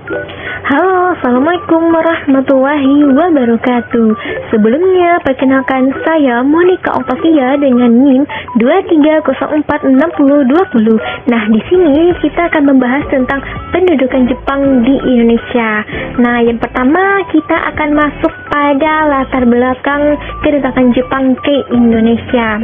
Halo, Assalamualaikum warahmatullahi wabarakatuh. Sebelumnya, perkenalkan saya Monica Octavia dengan NIM 23046020. Nah, di sini kita akan membahas tentang pendudukan Jepang di Indonesia. Nah, yang pertama kita akan masuk pada latar belakang kedatangan Jepang ke Indonesia.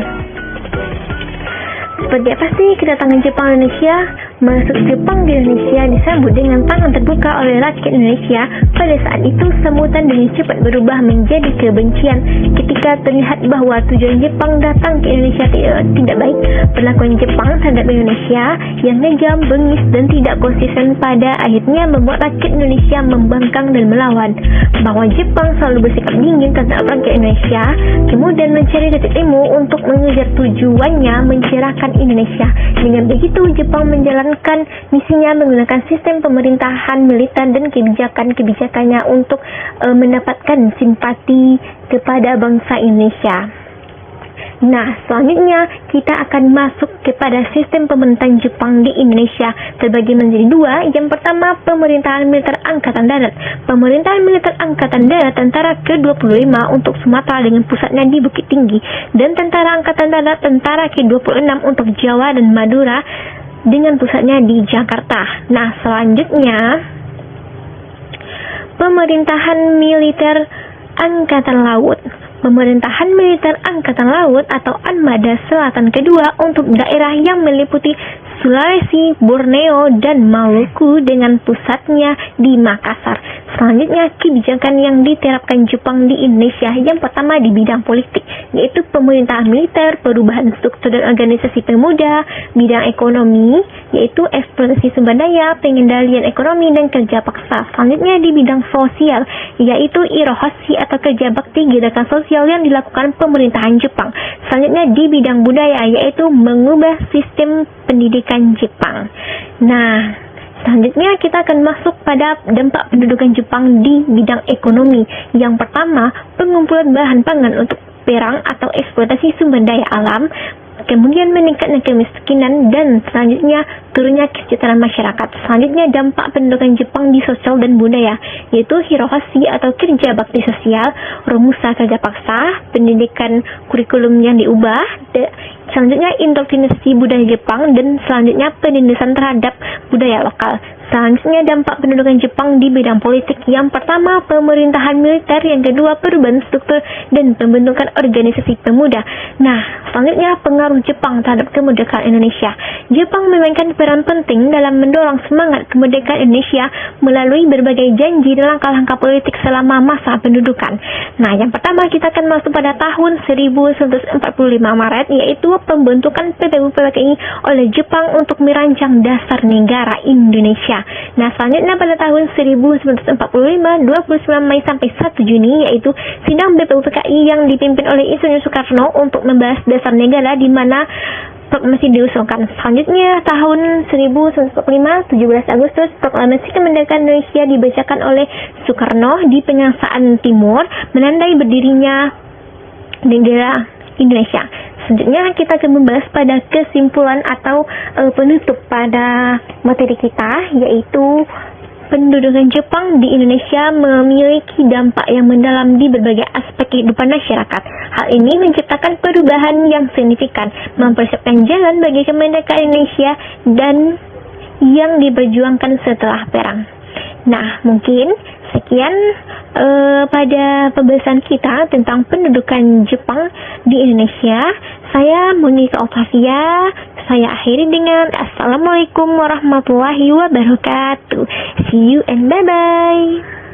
Seperti apa sih kedatangan Jepang Indonesia? Masuk Jepang di Indonesia disambut dengan tangan terbuka oleh rakyat Indonesia. Pada saat itu sambutan dengan cepat berubah menjadi kebencian ketika terlihat bahwa tujuan Jepang datang ke Indonesia tidak baik. Perlakuan Jepang terhadap Indonesia yang kejam, bengis dan tidak konsisten pada akhirnya membuat rakyat Indonesia membangkang dan melawan. Bahwa Jepang selalu bersikap dingin terhadap rakyat Indonesia, kemudian mencari titik temu untuk mengejar tujuannya mencerahkan Indonesia. Dengan begitu Jepang menjalankan misinya menggunakan sistem pemerintahan militer dan kebijakannya untuk mendapatkan simpati kepada bangsa Indonesia. Nah, selanjutnya kita akan masuk kepada sistem pemerintahan Jepang di Indonesia terbagi menjadi dua. Yang pertama, pemerintahan militer Angkatan Darat. Pemerintahan militer Angkatan Darat Tentara ke-25 untuk Sumatera dengan pusatnya di Bukit Tinggi, dan Tentara Angkatan Darat Tentara ke-26 untuk Jawa dan Madura dengan pusatnya di Jakarta. Nah, selanjutnya pemerintahan militer Angkatan Laut. Pemerintahan militer Angkatan Laut atau Armada Selatan kedua untuk daerah yang meliputi Sulawesi, Borneo, dan Maluku dengan pusatnya di Makassar. Selanjutnya, kebijakan yang diterapkan Jepang di Indonesia. Yang pertama di bidang politik, yaitu pemerintahan militer, perubahan struktur dan organisasi pemuda, bidang ekonomi, yaitu eksploitasi sumber daya, pengendalian ekonomi, dan kerja paksa. Selanjutnya di bidang sosial, yaitu irohasi atau kerja bakti gerakan sosial yang dilakukan pemerintahan Jepang. Selanjutnya di bidang budaya, yaitu mengubah sistem pendidikan Jepang. Nah, selanjutnya kita akan masuk pada dampak pendudukan Jepang di bidang ekonomi. Yang pertama, pengumpulan bahan pangan untuk perang atau eksploitasi sumber daya alam, kemudian meningkatnya kemiskinan, dan selanjutnya turunnya kesejahteraan masyarakat. Selanjutnya dampak pendudukan Jepang di sosial dan budaya, yaitu hirohasi atau kerja bakti sosial, romusa kerja paksa, pendidikan kurikulum yang diubah, selanjutnya indoktrinasi budaya Jepang, dan selanjutnya penindasan terhadap budaya lokal. Selanjutnya dampak pendudukan Jepang di bidang politik. Yang pertama, pemerintahan militer. Yang kedua, perubahan struktur dan pembentukan organisasi pemuda. Nah, selanjutnya pengaruh Jepang terhadap kemerdekaan Indonesia. Jepang memainkan peran penting dalam mendorong semangat kemerdekaan Indonesia melalui berbagai janji dan langkah-langkah politik selama masa pendudukan. Nah, yang pertama kita akan masuk pada tahun 1945 Maret, yaitu pembentukan PBU-PKI oleh Jepang untuk merancang dasar negara Indonesia. Nah, selanjutnya pada tahun 1945, 29 Mei sampai 1 Juni, yaitu sidang BPUPKI yang dipimpin oleh Insinyur Soekarno untuk membahas dasar negara di mana proklamasi diusulkan. Selanjutnya tahun 1945, 17 Agustus, proklamasi kemerdekaan Indonesia dibacakan oleh Soekarno di Penyangsaan Timur, menandai berdirinya negara Indonesia. Selanjutnya kita akan membahas pada kesimpulan atau penutup pada materi kita, yaitu pendudukan Jepang di Indonesia memiliki dampak yang mendalam di berbagai aspek kehidupan masyarakat. Hal ini menciptakan perubahan yang signifikan, mempersiapkan jalan bagi kemerdekaan Indonesia dan yang diperjuangkan setelah perang. Nah, mungkin sekian pada pembahasan kita tentang pendudukan Jepang di Indonesia. Saya Monica Octavia. Saya akhiri dengan Assalamualaikum warahmatullahi wabarakatuh. See you and bye-bye.